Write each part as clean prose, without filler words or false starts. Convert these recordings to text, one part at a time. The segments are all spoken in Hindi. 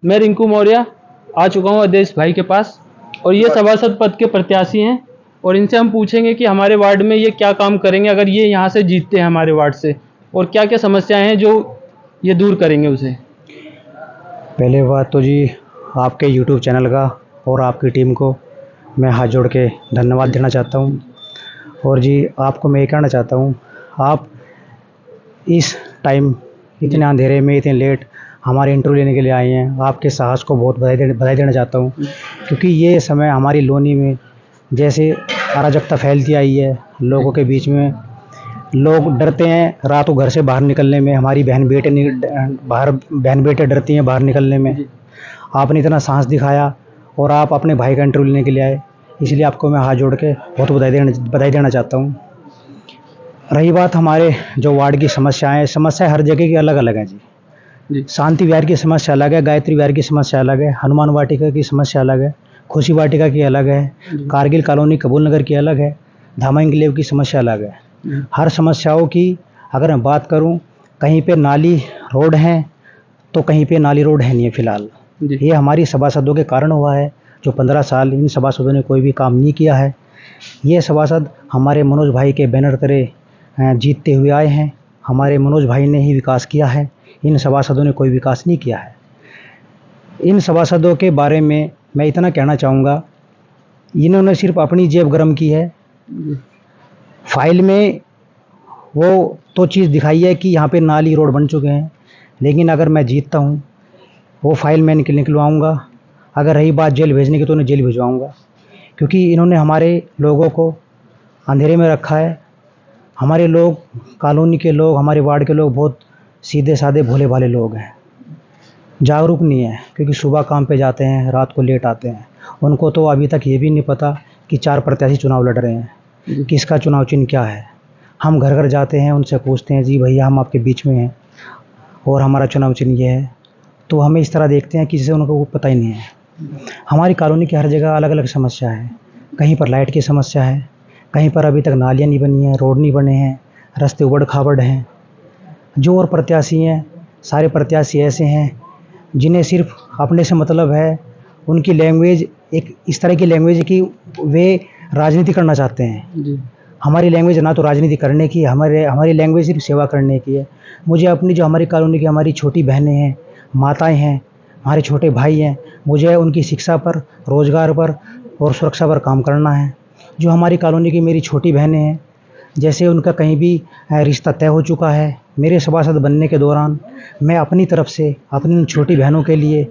मैं रिंकू मौर्य आ चुका हूँ अध्यक्ष भाई के पास और ये सभासद पद के प्रत्याशी हैं और इनसे हम पूछेंगे कि हमारे वार्ड में ये क्या काम करेंगे अगर ये यहाँ से जीतते हैं हमारे वार्ड से, और क्या क्या समस्याएं हैं जो ये दूर करेंगे उसे। पहले बात तो जी आपके यूट्यूब चैनल का और आपकी टीम को मैं हाथ जोड़ के धन्यवाद देना चाहता हूँ। और जी आपको मैं ये कहना चाहता हूँ, आप इस टाइम इतने अंधेरे में इतने लेट हमारे इंटरव्यू लेने के लिए आए हैं, आपके साहस को बहुत बधाई देना चाहता हूँ। क्योंकि ये समय हमारी लोनी में जैसे अराजकता फैलती आई है, लोगों के बीच में लोग डरते हैं रात को घर से बाहर निकलने में, हमारी बहन बेटे डरती हैं बाहर निकलने में। आपने इतना साहस दिखाया और आप अपने भाई का इंटरव्यू लेने के लिए आए, इसलिए आपको मैं हाथ जोड़ के बहुत बधाई देना चाहता हूँ। रही बात हमारे जो वार्ड की समस्या हर जगह की अलग अलग है जी। शांति विहार की समस्या अलग है, गायत्री विहार की समस्या अलग है, हनुमान वाटिका की समस्या अलग है, खुशी वाटिका की अलग है, कारगिल कॉलोनी कबूल नगर की अलग है, धामा इंक्लेव की समस्या अलग है। हर समस्याओं की अगर मैं बात करूं, कहीं पे नाली रोड हैं तो कहीं पे नाली रोड है नहीं है फिलहाल। ये हमारी सभासदों के कारण हुआ है, जो 15 साल इन सभासदों ने कोई भी काम नहीं किया है। ये सभासद हमारे मनोज भाई के बैनर तले जीतते हुए आए हैं। हमारे मनोज भाई ने ही विकास किया है, इन सभासदों ने कोई विकास नहीं किया है। इन सभासदों के बारे में मैं इतना कहना चाहूँगा, इन्होंने सिर्फ अपनी जेब गर्म की है। फाइल में वो तो चीज़ दिखाई है कि यहाँ पे नाली रोड बन चुके हैं, लेकिन अगर मैं जीतता हूँ वो फाइल मैं निकलवाऊँगा। अगर रही बात जेल भेजने की तो उन्हें जेल भिजवाऊँगा, क्योंकि इन्होंने हमारे लोगों को अंधेरे में रखा है। हमारे लोग, कॉलोनी के लोग, हमारे वार्ड के लोग बहुत सीधे साधे भोले भाले लोग हैं, जागरूक नहीं है, क्योंकि सुबह काम पे जाते हैं, रात को लेट आते हैं। उनको तो अभी तक ये भी नहीं पता कि 4 प्रत्याशी चुनाव लड़ रहे हैं, किसका चुनाव चिन्ह क्या है। हम घर घर जाते हैं, उनसे पूछते हैं, जी भैया हम आपके बीच में हैं और हमारा चुनाव चिन्ह ये है, तो हमें इस तरह देखते हैं कि जिसे उनको पता ही नहीं है। हमारी कॉलोनी की हर जगह अलग अलग समस्या है। कहीं पर लाइट की समस्या है, कहीं पर अभी तक नालियाँ नहीं बनी हैं, रोड नहीं बने हैं, रास्ते उबड़ खाबड़ हैं। जो और प्रत्याशी हैं, सारे प्रत्याशी ऐसे हैं जिन्हें सिर्फ अपने से मतलब है। उनकी लैंग्वेज एक इस तरह की लैंग्वेज है कि वे राजनीति करना चाहते हैं। हमारी लैंग्वेज ना तो राजनीति करने की, हमारी लैंग्वेज सिर्फ सेवा करने की है। मुझे अपनी जो हमारी कॉलोनी की हमारी छोटी बहनें हैं, माताएं हैं, हमारे छोटे भाई हैं, मुझे उनकी शिक्षा पर, रोज़गार पर और सुरक्षा पर काम करना है। जो हमारी कॉलोनी की मेरी छोटी बहनें हैं, जैसे उनका कहीं भी रिश्ता तय हो चुका है, मेरे सभासद बनने के दौरान मैं अपनी तरफ से अपनी उन छोटी बहनों के लिए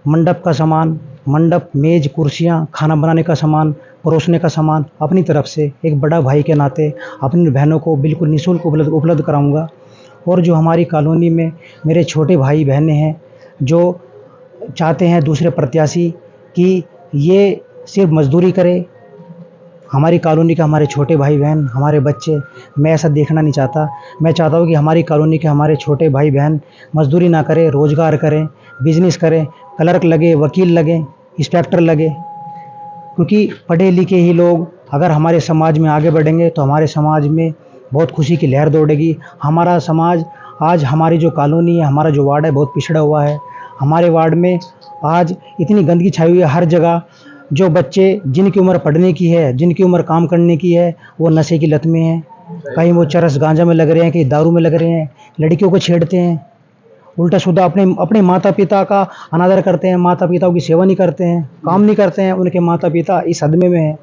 मंडप का सामान, मंडप, मेज़, कुर्सियाँ, खाना बनाने का सामान, परोसने का सामान अपनी तरफ से एक बड़ा भाई के नाते अपनी बहनों को बिल्कुल निःशुल्क उपलब्ध कराऊँगा। और जो हमारी कॉलोनी में मेरे छोटे भाई बहनें हैं, जो चाहते हैं दूसरे प्रत्याशी कि ये सिर्फ मजदूरी करे, हमारी कॉलोनी के हमारे छोटे भाई बहन, हमारे बच्चे, मैं ऐसा देखना नहीं चाहता। मैं चाहता हूँ कि हमारी कॉलोनी के हमारे छोटे भाई बहन मजदूरी ना करें, रोज़गार करें, बिजनेस करें, क्लर्क लगे, वकील लगे, इंस्पेक्टर लगे। क्योंकि पढ़े लिखे ही लोग अगर हमारे समाज में आगे बढ़ेंगे तो हमारे समाज में बहुत खुशी की लहर दौड़ेगी। हमारा समाज आज, हमारी जो कॉलोनी है, हमारा जो वार्ड है, बहुत पिछड़ा हुआ है। हमारे वार्ड में आज इतनी गंदगी छाई हुई है हर जगह। जो बच्चे जिनकी उम्र पढ़ने की है, जिनकी उम्र काम करने की है, वो नशे की लत में हैं। कहीं वो चरस गांजा में लग रहे हैं, कहीं दारू में लग रहे हैं, लड़कियों को छेड़ते हैं, उल्टा सीधा अपने माता पिता का अनादर करते हैं, माता पिताओं की सेवा नहीं करते हैं, काम नहीं करते हैं। उनके माता पिता इस सदमे में हैं।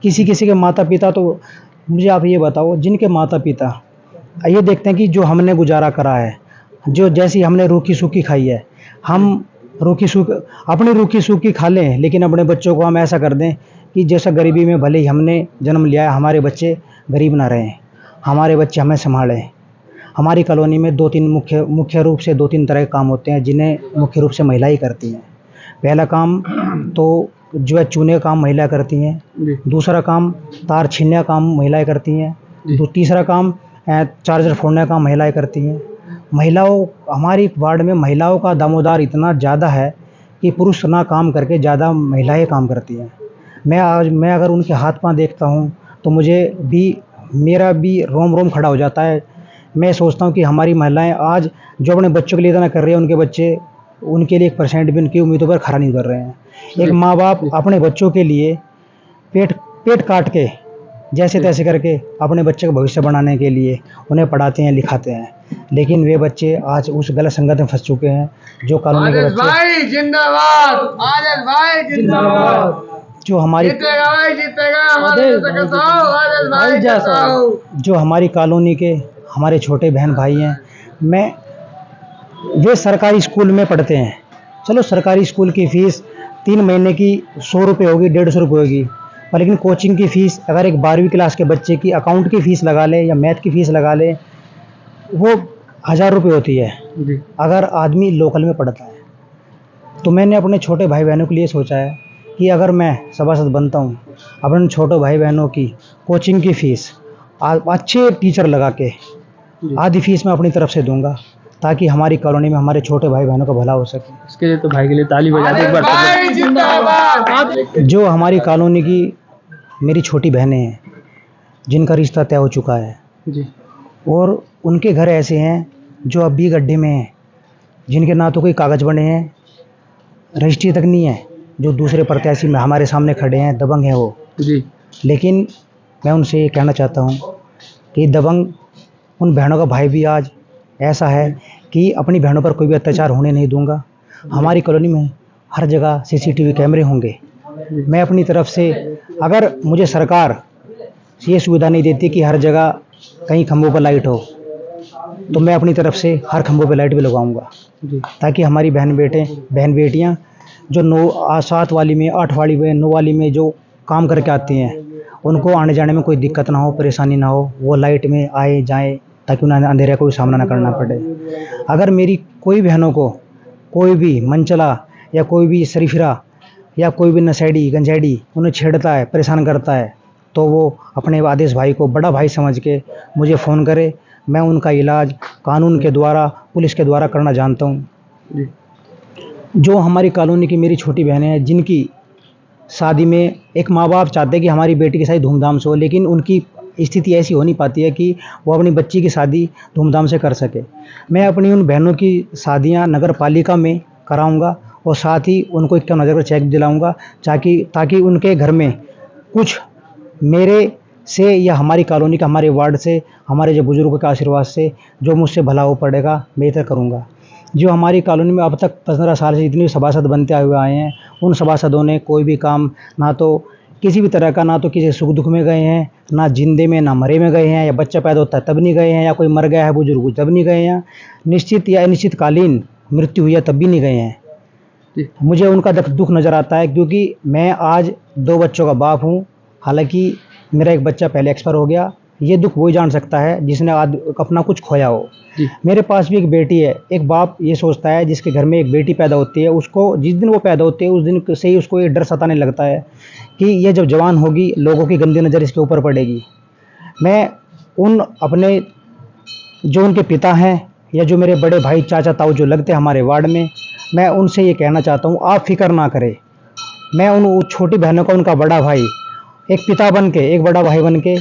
किसी किसी के माता पिता तो, मुझे आप ये बताओ, जिनके माता पिता ये देखते हैं कि जो हमने गुजारा करा है, जो जैसी हमने रूखी सूखी खाई है, हम अपनी रूखी सूखी खा लें, लेकिन अपने बच्चों को हम ऐसा कर दें कि जैसा गरीबी में भले ही हमने जन्म लिया है, हमारे बच्चे गरीब ना रहें, हमारे बच्चे हमें संभालें। हमारी कॉलोनी में मुख्य रूप से 2-3 तरह के काम होते हैं, जिन्हें मुख्य रूप से महिलाएं करती हैं। पहला काम तो जो है चूने का काम महिलाएं करती हैं, दूसरा काम तार छीनने का काम महिलाएं करती हैं, तीसरा काम चार्जर फोड़ने का काम महिलाएं करती हैं। हमारी वार्ड में महिलाओं का दामोदर इतना ज़्यादा है कि पुरुष ना काम करके ज़्यादा महिलाएं काम करती हैं। मैं अगर उनके हाथ पांव देखता हूं तो मेरा भी रोम रोम खड़ा हो जाता है। मैं सोचता हूं कि हमारी महिलाएं आज जो अपने बच्चों के लिए इतना कर रही है, उनके बच्चे उनके लिए 1% भी उनकी उम्मीदों पर खरा नहीं उतर रहे हैं। एक माँ बाप अपने बच्चों के लिए पेट पेट काट के जैसे तैसे करके अपने बच्चे का भविष्य बनाने के लिए उन्हें पढ़ाते हैं, लिखाते हैं, लेकिन वे बच्चे आज उस गलत संगत में फंस चुके हैं जो कॉलोनी के बच्चे भाई जिंदाबाद, आदेश भाई जिंदाबाद, जो हमारी जीतेगा भाई जीतेगा, हमारे जैसा कसाओ, आदेश भाई कसाओ। जो हमारी कॉलोनी के हमारे छोटे बहन भाई हैं, वे सरकारी स्कूल में पढ़ते हैं। चलो सरकारी स्कूल की फ़ीस 3 महीने की 100 रुपये होगी, 150 रुपये होगी, पर लेकिन कोचिंग की फ़ीस अगर एक 12वीं क्लास के बच्चे की अकाउंट की फ़ीस लगा ले या मैथ की फ़ीस लगा ले, वो 1000 रुपये होती है अगर आदमी लोकल में पढ़ता है। तो मैंने अपने छोटे भाई बहनों के लिए सोचा है कि अगर मैं सभासद बनता हूँ, अपने छोटे भाई बहनों की कोचिंग की फ़ीस अच्छे टीचर लगा के आधी फीस मैं अपनी तरफ से दूंगा, ताकि हमारी कॉलोनी में हमारे छोटे भाई बहनों का भला हो सके। इसके लिए तो भाई के लिए ताली बजा दो एक बार। भाई जिंदाबाद। जो हमारी कॉलोनी की मेरी छोटी बहनें हैं जिनका रिश्ता तय हो चुका है जी, और उनके घर ऐसे हैं जो अब भी गड्ढे में हैं, जिनके ना तो कोई कागज़ बने हैं, रजिस्ट्री तक नहीं है, जो दूसरे प्रत्याशी में हमारे सामने खड़े हैं, दबंग हैं वो जी। लेकिन मैं उनसे ये कहना चाहता हूँ कि दबंग उन बहनों का भाई भी आज ऐसा है कि अपनी बहनों पर कोई भी अत्याचार होने नहीं दूंगा। हमारी कॉलोनी में हर जगह CCTV कैमरे होंगे। मैं अपनी तरफ से, अगर मुझे सरकार ये सुविधा नहीं देती कि हर जगह कहीं खंभों पर लाइट हो, तो मैं अपनी तरफ से हर खंभों पर लाइट भी लगाऊंगा, ताकि हमारी बहन बेटियां जो 7 वाली में, 8 वाली में, 9 वाली में जो काम करके आती हैं, उनको आने जाने में कोई दिक्कत ना हो, परेशानी ना हो, वो लाइट में आए जाएं, ताकि उन्हें अंधेरे का कोई सामना ना करना पड़े। अगर मेरी कोई बहनों को कोई भी मनचला या कोई भी सरीफिरा या कोई भी नशेड़ी गंजेड़ी उन्हें छेड़ता है, परेशान करता है, तो वो अपने आदेश भाई को बड़ा भाई समझ के मुझे फ़ोन करे। मैं उनका इलाज कानून के द्वारा, पुलिस के द्वारा करना जानता हूँ। जो हमारी कॉलोनी की मेरी छोटी बहनें हैं, जिनकी शादी में एक माँ बाप चाहते हैं कि हमारी बेटी की शादी धूमधाम से हो, लेकिन उनकी स्थिति ऐसी हो नहीं पाती है कि वो अपनी बच्ची की शादी धूमधाम से कर सके। मैं अपनी उन बहनों की शादियां नगर पालिका में कराऊंगा और साथ ही उनको 51 हज़ार का चेक दिलाऊंगा, ताकि उनके घर में कुछ मेरे से या हमारी कॉलोनी का, हमारे वार्ड से, हमारे जो बुजुर्गों के आशीर्वाद से जो मुझसे भला हो पड़ेगा, मैं इतना करूँगा। जो हमारी कॉलोनी में अब तक 15 साल से जितने सभासद बनते हुए आए हैं, उन सभासदों ने कोई भी काम, ना तो किसी भी तरह का, ना तो किसी सुख दुख में गए हैं, ना जिंदे में ना मरे में गए हैं, या बच्चा पैदा होता है तब नहीं गए हैं, या कोई मर गया है बुजुर्ग तब नहीं गए हैं, निश्चित या अनिश्चितकालीन मृत्यु हुई है तब भी नहीं गए हैं। मुझे उनका दुख नज़र आता है, क्योंकि मैं आज 2 बच्चों का बाप हूँ। हालांकि मेरा एक बच्चा पहले एक्सपायर हो गया, ये दुख वही जान सकता है जिसने अपना कुछ खोया हो। मेरे पास भी एक बेटी है। एक बाप ये सोचता है जिसके घर में एक बेटी पैदा होती है, उसको जिस दिन वो पैदा होती है उस दिन से ही उसको ये डर सताने लगता है कि ये जब जवान होगी लोगों की गंदी नज़र इसके ऊपर पड़ेगी। मैं उन अपने जो उनके पिता हैं या जो मेरे बड़े भाई चाचा ताऊ जो लगते हैं हमारे वार्ड में, मैं उनसे ये कहना चाहता हूँ, आप फिक्र ना करें। मैं उन छोटी बहनों का उनका बड़ा भाई, एक पिता बन के, एक बड़ा भाई बन के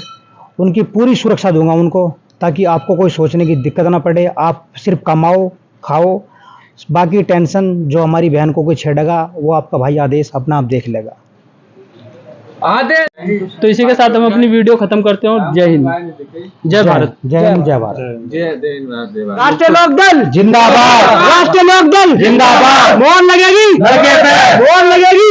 उनकी पूरी सुरक्षा दूंगा उनको, ताकि आपको कोई सोचने की दिक्कत ना पड़े। आप सिर्फ कमाओ, खाओ, बाकी टेंशन जो हमारी बहन को कोई छेड़ेगा वो आपका भाई आदेश अपना आप देख लेगा। आदेश। तो इसी के साथ हम अपनी वीडियो खत्म करते हैं। जय हिंद, जय भारत। जय हिंद, जय भारत। राष्ट्रीय लोक दल जिंदाबाद, राष्ट्रीय लोक दल जिंदाबाद। मोहन लगेगी, मोहन लगेगी।